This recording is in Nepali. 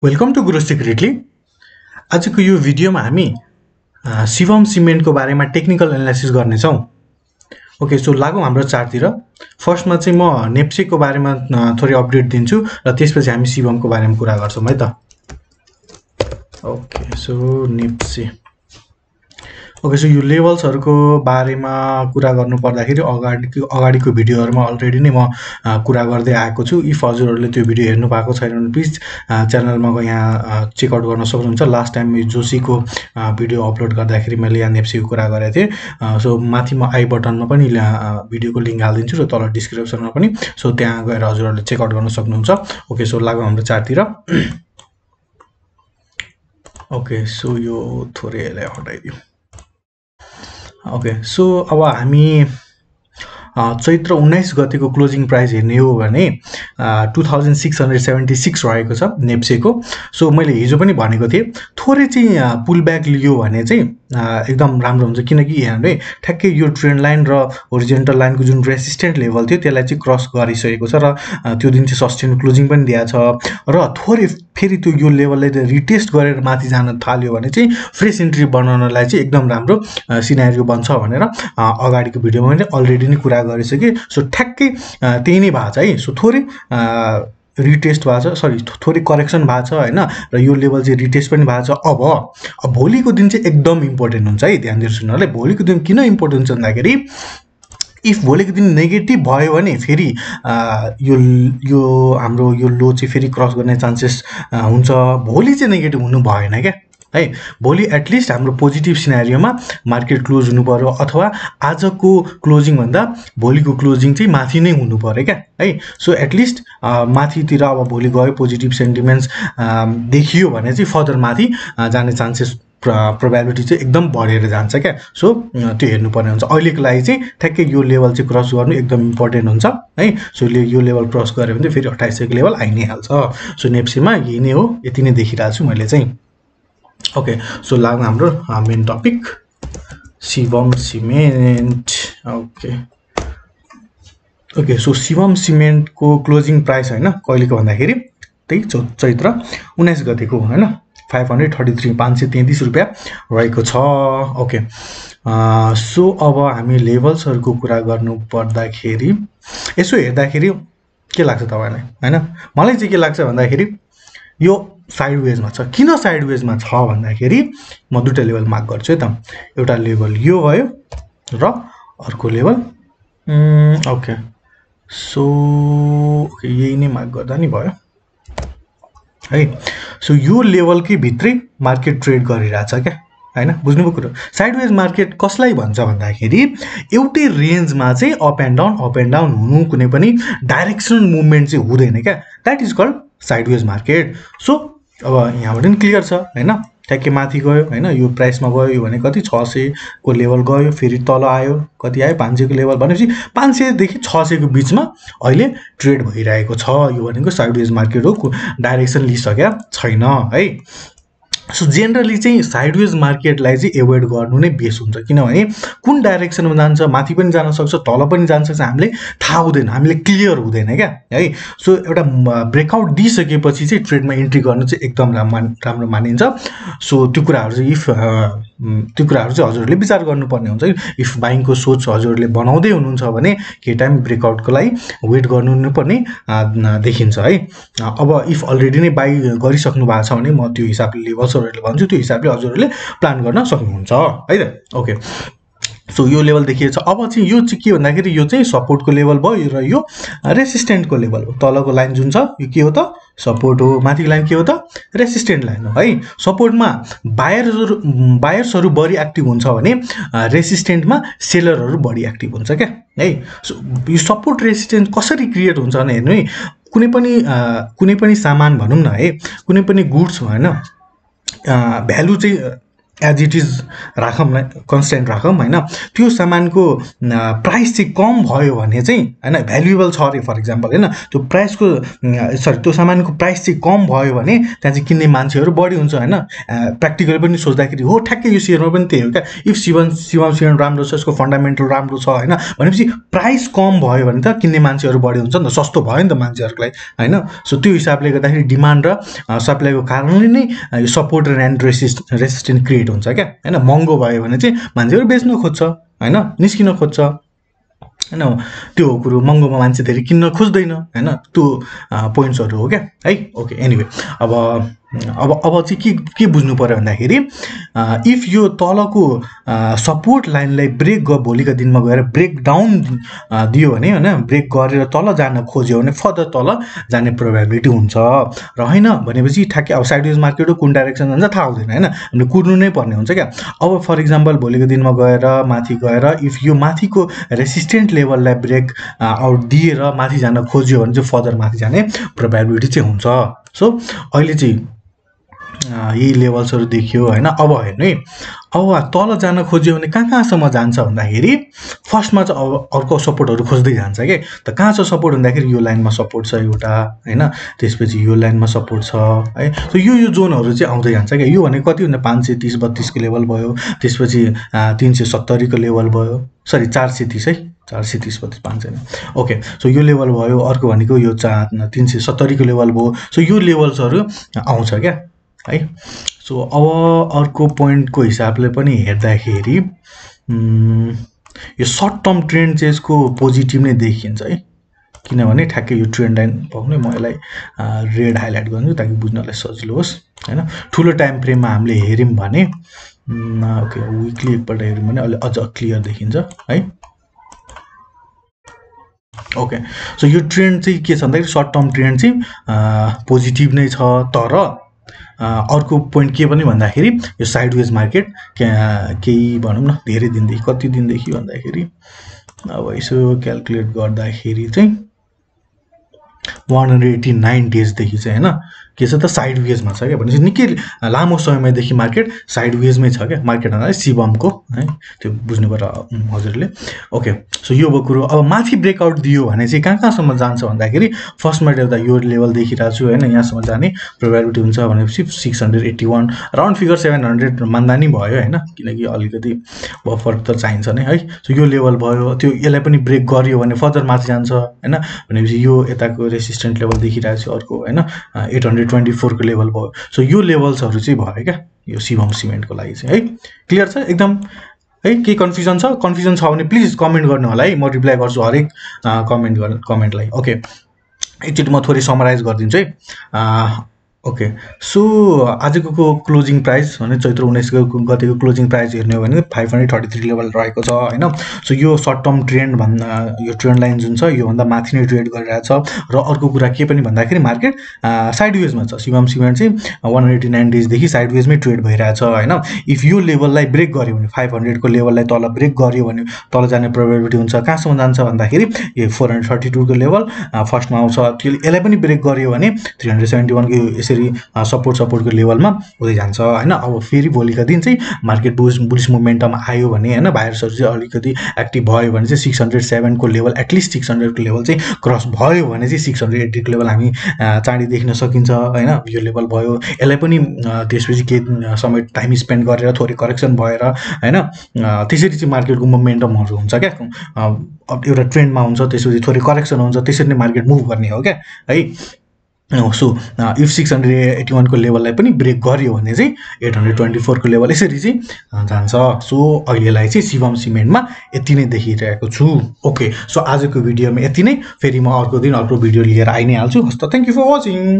Welcome to Guru secretly. आजको यो भिडियोमा हामी शिवम सिमेन्टको बारेमा टेक्निकल एनालाइसिस गर्नेछौँ। ओके, सो लागौँ हाम्रो चार्टतिर। फर्स्टमा चाहिँ म नेप्सेको बारेमा थोरै अपडेट दिन्छु र त्यसपछि हामी शिवमको बारेमा कुरा गर्छौँ है त। Okay, so NEPSE. Okay, so यो लेभल्सहरूको बारेमा कुरा गर्नु पर्दाखेरि अगाडिको भिडियोहरूमा अलरेडी नै म कुरा गर्दै आएको छु। इफ हजुरहरूले त्यो भिडियो हेर्नु भएको छैन भने प्लिज च्यानलमा गएर यहाँ चेकआउट गर्न सक्नुहुन्छ। लास्ट टाइम जोशीको भिडियो अपलोड गर्दाखेरि मैले यहाँ नेप्सीको कुरा गरेको थिएँ। सो माथि म आई बटनमा पनि भिडियोको लिङ्क हालिदिन्छु र तल डिस्क्रिप्सनमा पनि। सो त्यहाँ गएर हजुरहरूले चेकआउट गर्न सक्नुहुन्छ। ओके, सो लागौँ हाम्रो चार्टतिर। ओके, सो यो थोरै यसलाई हटाइदिउँ। ओके, सो अब हामी चैत्र 19 गतिको क्लोजिङ प्राइस हेर्ने हो भने 2676 रहेको छ नेप्सेको। सो मैले हिजो पनि भनेको थिएँ थोरै चाहिँ पुल ब्याक लियो भने चाहिँ एकदम राम्रो हुन्छ, किनकि हेर्नु है ठ्याक्कै यो ट्रेन्ड लाइन र होरिजेन्टल लाइनको जुन रेसिस्टेन्ट लेभल थियो त्यसलाई चाहिँ क्रस गरिसकेको छ र त्यो दिन चाहिँ सस्टेन क्लोजिङ पनि दिएको छ र थोरै फेरि त्यो यो लेभललाई रिटेस्ट गरेर माथि जान थाल्यो भने चाहिँ फ्रेस इन्ट्री बनाउनलाई चाहिँ एकदम राम्रो सिनारियो बन्छ भनेर अगाडिको भिडियोमा मैले अलरेडी नै कुरा गरिसकेँ। सो ठ्याक्कै त्यही नै भएको छ है। सो थोरै रिटेस्ट भएको छ, थोरै करेक्सन भएको छ होइन, र यो लेभल चाहिँ रिटेस्ट पनि भएको छ। अब भोलिको दिन चाहिँ एकदम इम्पोर्टेन्ट हुन्छ है, ध्यान दिएर सुन्नुलाई। भोलिको दिन किन इम्पोर्टेन्ट हुन्छ भन्दाखेरि इफ भोलिको दिन नेगेटिभ भयो भने फेरि यो हाम्रो यो लो चाहिँ फेरि क्रस गर्ने चान्सेस हुन्छ। भोलि चाहिँ नेगेटिभ हुनु भएन क्या है। भोलि एटलिस्ट हाम्रो पोजिटिभ सिनारियोमा मार्केट क्लोज हुनु पर्यो, अथवा आजको क्लोजिङभन्दा भोलिको क्लोजिङ चाहिँ माथि नै हुनु पर्यो क्या है। सो एटलिस्ट माथितिर अब भोलि गयो पोजिटिभ सेन्टिमेन्ट्स देखियो भने चाहिँ फर्दर माथि जाने चान्सेस प्रोबेबिलिटी चाहिँ एकदम बढेर जान्छ क्या। सो त्यो हेर्नुपर्ने हुन्छ। अहिलेको लागि चाहिँ ठ्याक्कै यो लेभल चाहिँ क्रस गर्नु एकदम इम्पोर्टेन्ट हुन्छ है। सो यो लेभल क्रस गऱ्यो भने चाहिँ फेरि 2800 लेभल आइ नै हाल्छ। सो नेप्सीमा यही नै हो, यति नै देखिरहेको छु मैले चाहिँ। ओके, सो लागौँ हाम्रो main topic Shivam cement. Okay, so Shivam सिमेन्टको क्लोजिङ प्राइस होइन कहिलेको भन्दाखेरि त्यही चैत्र 19 गतिको होइन 533 रुपियाँ रहेको छ। ओके, सो अब हामी लेभल्सहरूको कुरा गर्नु पर्दाखेरि यसो हेर्दाखेरि के लाग्छ तपाईँलाई होइन? मलाई चाहिँ के लाग्छ भन्दाखेरि यो साइडवेजमा छ। किन साइडवेजमा छ भन्दाखेरि म दुईवटा लेभल मार्क गर्छु है त। एउटा लेभल यो भयो र अर्को लेभल ओके, सो यही नै मार्क गर्दा नि भयो है। सो यो लेभलकै भित्रै मार्केट ट्रेड गरिरहेछ क्या होइन, बुझ्नुभयो कुरो। साइडवेज मार्केट कसलाई भन्छ भन्दाखेरि एउटै रेन्जमा चाहिँ अप एन्ड डाउन हुनु, कुनै पनि डाइरेक्सनल मुभमेन्ट चाहिँ हुँदैन क्या। That is called sideways market. So अब यहाँबाट पनि क्लियर छ होइन, ठ्याक्कै माथि गयो होइन, यो प्राइसमा गयो भने कति 600 को लेभल गयो, फेरि तल आयो, कति आयो 500 को लेभल, भनेपछि 500 देखि 600 को बिचमा अहिले ट्रेड भइरहेको छ। यो भनेको साइडवेज मार्केट हो, डाइरेक्सन लिइसकेका छैन है। सो जेनरली चाहिँ साइडवेज मार्केटलाई चाहिँ एभोइड गर्नु नै बेस्ट हुन्छ, किनभने कुन डाइरेक्सनमा जान्छ, माथि पनि जान सक्छ, तल पनि जान सक्छ, हामीले थाहा हुँदैन, हामीले क्लियर हुँदैन क्या है। सो एउटा ब्रेकआउट दिइसकेपछि चाहिँ ट्रेडमा इन्ट्री गर्नु चाहिँ एकदम राम्रो मानिन्छ। सो त्यो कुराहरू चाहिँ त्यो कुराहरू चाहिँ हजुरहरूले विचार गर्नुपर्ने हुन्छ। इफ बाइङको सोच हजुरहरूले बनाउँदै हुनुहुन्छ भने के टाइम ब्रेकआउटको लागि वेट गर्नुपर्ने देखिन्छ है। अब इफ अलरेडी नै बाई गरिसक्नु भएको छ भने म त्यो हिसाबले लेभल्सहरूले भन्छु, त्यो हिसाबले हजुरहरूले प्लान गर्न सक्नुहुन्छ है त। ओके, सो यो लेभल देखिएको छ। अब चाहिँ यो चाहिँ के भन्दाखेरि यो चाहिँ सपोर्टको लेभल भयो र यो रेसिस्टेन्टको लेभल हो। तलको लाइन जुन छ यो के हो त? सपोर्ट हो। माथिको लाइन के हो त? रेसिस्टेन्ट लाइन हो है। सपोर्टमा बायर्सहरू बढी एक्टिभ हुन्छ भने रेसिस्टेन्टमा सेलरहरू बढी एक्टिभ हुन्छ क्या है। सो यो सपोर्ट रेसिस्टेन्ट कसरी क्रिएट हुन्छ भने हेर्नु है, कुनै पनि सामान भनौँ न है, कुनै पनि गुड्स होइन, भ्यालु चाहिँ एज इट इज राखौँ न, कन्स्टेन्ट राखौँ होइन। त्यो सामानको प्राइस चाहिँ कम भयो भने चाहिँ होइन भ्यालुएबल छ अरे फर इक्जाम्पल होइन, त्यो प्राइसको त्यो सामानको प्राइस चाहिँ कम भयो भने त्यहाँ चाहिँ किन्ने मान्छेहरू बढी हुन्छ होइन। प्र्याक्टिकली पनि सोच्दाखेरि हो, ठ्याक्कै यो सेयरमा पनि त्यही हो क्या। इफ शिवम सिमेन्ट राम्रो छ, यसको फन्डामेन्टल राम्रो छ होइन भनेपछि प्राइस कम भयो भने त किन्ने मान्छेहरू बढी हुन्छ नि त, सस्तो भयो नि त मान्छेहरूलाई होइन। सो त्यो हिसाबले गर्दाखेरि डिमान्ड र सप्लाईको कारणले नै यो सपोर्ट एन्ड रेसिस्टेन्ट क्रिएट हुन्छ क्या होइन। महँगो भयो भने चाहिँ मान्छेहरू बेच्नु खोज्छ होइन, निस्किन खोज्छ होइन। त्यो हो कुरो, महँगोमा मान्छे धेरै किन्न खोज्दैन होइन, त्यो पोइन्ट्सहरू हो क्या है। ओके एनिवे अब चाहिँ के बुझ्नु पर्यो भन्दाखेरि इफ यो तलको सपोर्ट लाइनलाई ब्रेक भोलिका दिनमा गएर ब्रेक डाउन दियो भने होइन, ब्रेक गरेर तल जान खोज्यो भने फर्दर तल जाने प्रोबेबिलिटी हुन्छ र होइन भनेपछि ठ्याक्कै अब साइडवेज मार्केट कुन डाइरेक्सन जान्छ थाहा हुँदैन होइन, हामीले कुर्नु नै पर्ने हुन्छ क्या। अब फर इक्जाम्पल भोलिको दिनमा गएर माथि गएर इफ यो माथिको रेसिस्टेन्ट लेभललाई ब्रेक आउट दिएर माथि जान खोज्यो भने चाहिँ फर्दर माथि जाने प्रोबेबिलिटी चाहिँ हुन्छ। सो अहिले चाहिँ यही लेभल्सहरू देखियो होइन। अब हेर्नु है, अब तल जान खोज्यो भने कहाँसम्म जान्छ भन्दाखेरि फर्स्टमा चाहिँ अब अर्को सपोर्टहरू खोज्दै जान्छ क्या। त कहाँ छ सपोर्ट भन्दाखेरि यो लाइनमा सपोर्ट छ एउटा होइन, त्यसपछि यो लाइनमा सपोर्ट छ है। सो यो जोनहरू चाहिँ आउँदै जान्छ क्या। यो भनेको कति भन्दा 530-32 को लेभल भयो, त्यसपछि 370 को लेभल भयो, सरी 430 है, 430-32 5 छैन। ओके सो यो लेभल भयो, अर्को भनेको यो 370 को लेभल भयो। सो यो लेभल्सहरू आउँछ क्या है। सो अब अर्को पोइन्टको हिसाबले पनि हेर्दाखेरि यो सर्ट टर्म ट्रेन्ड चाहिँ यसको पोजिटिभ नै देखिन्छ है, किनभने ठ्याक्कै यो ट्रेन्ड लाइन पाउने म यसलाई रेड हाइलाइट गर्छु ताकि बुझ्नलाई सजिलो होस् होइन। ठुलो टाइम फ्रेममा हामीले हेऱ्यौँ भने ओके विकली एकपल्ट हेऱ्यौँ भने अहिले अझ क्लियर देखिन्छ है। ओके सो यो ट्रेन्ड चाहिँ के छ भन्दाखेरि सर्ट टर्म ट्रेन्ड चाहिँ पोजिटिभ नै छ, तर अर्को पोइन्ट के पनि भन्दाखेरि यो साइडवेज मार्केट केही भनौँ न धेरै दिनदेखि, कति दिनदेखि भन्दाखेरि अब यसो क्यालकुलेट गर्दाखेरि चाहिँ 189 डेजदेखि चाहिँ होइन के छ त साइडवेजमा छ क्या। भनेपछि निकै लामो समयदेखि मार्केट साइडवेजमै छ क्या। मार्केट भन्दा शिवमको है, त्यो बुझ्नु पर्यो हजुरले। ओके सो यो भयो कुरो। अब माथि ब्रेकआउट दियो भने चाहिँ कहाँसम्म जान्छ भन्दाखेरि फर्स्टमा एउटा यो लेभल देखिरहेको छु होइन, यहाँसम्म जाने प्रोबेबिलिटी हुन्छ भनेपछि 681 राउन्ड फिगर 700 मान्दा नि भयो होइन, किनकि अलिकति बफर त चाहिन्छ नै है। सो यो लेभल भयो, त्यो यसलाई पनि ब्रेक गरियो भने फर्दर माथि जान्छ होइन, भनेपछि यो यताको रेसिस्टेन्ट लेभल देखिरहेको छु अर्को होइन 824 को लेभल भयो। सो यो लेभल्सहरू चाहिँ भयो क्या यो शिवम सिमेन्टको लागि चाहिँ है। क्लियर छ एकदम है? केही कन्फ्युजन छ? कन्फ्युजन छ भने प्लिज कमेन्ट गर्नु होला है, म रिप्लाई गर्छु हरेक कमेन्टलाई। ओके एकचोटि म थोरै समराइज गरिदिन्छु है। ओके सो आजको क्लोजिङ प्राइस भने चैत्र 19 गतिको क्लोजिङ प्राइस हेर्ने हो भने 533 लेभल रहेको छ होइन। सो यो सर्ट टर्म ट्रेन्ड यो ट्रेन्ड लाइन जुन छ योभन्दा माथि नै ट्रेड गरिरहेको छ। र अर्को कुरा के पनि भन्दाखेरि मार्केट साइडवेजमा छ। शिवम सिमेन्ट चाहिँ 189 डेजदेखि साइडवेजमै ट्रेड भइरहेछ होइन। इफ यो लेभललाई ब्रेक गर्यो भने 500 को लेभललाई तल ब्रेक गर्यो भने तल जाने प्रोबेबिलिटी हुन्छ। कहाँसम्म जान्छ भन्दाखेरि यो 432 को लेभल फर्स्टमा आउँछ, यसलाई पनि ब्रेक गर्यो भने 371 को सपोर्टको लेभलमा हुँदै जान्छ होइन। अब फेरि भोलिका दिन चाहिँ मार्केट बुलिस मोमेन्टम आयो भने होइन, बायर्सहरू चाहिँ अलिकति एक्टिभ भयो भने चाहिँ 607 को लेभल एटलिस्ट 600 को लेभल चाहिँ क्रस भयो भने चाहिँ 680 को लेभल हामी चाँडी देख्न सकिन्छ होइन। यो लेभल भयो, यसलाई पनि त्यसपछि केही समय टाइम स्पेन्ड गरेर थोरै करेक्सन भएर होइन त्यसरी चाहिँ मार्केटको मोमेन्टमहरू हुन्छ क्या। एउटा ट्रेन्डमा हुन्छ, त्यसपछि थोरै करेक्सन हुन्छ, त्यसरी नै मार्केट मुभ गर्ने हो क्या है। सो इफ 681 को लेभललाई पनि ब्रेक गर्यो भने चाहिँ 824 को लेभल यसरी चाहिँ जान्छ। सो अहिलेलाई चाहिँ शिवम सिमेन्टमा यति नै देखिरहेको छु। ओके सो आजको भिडियोमा यति नै, फेरि म अर्को दिन अर्को भिडियो लिएर आइ नै हाल्छु। हस् त, थ्याङ्क यू फर वाचिङ।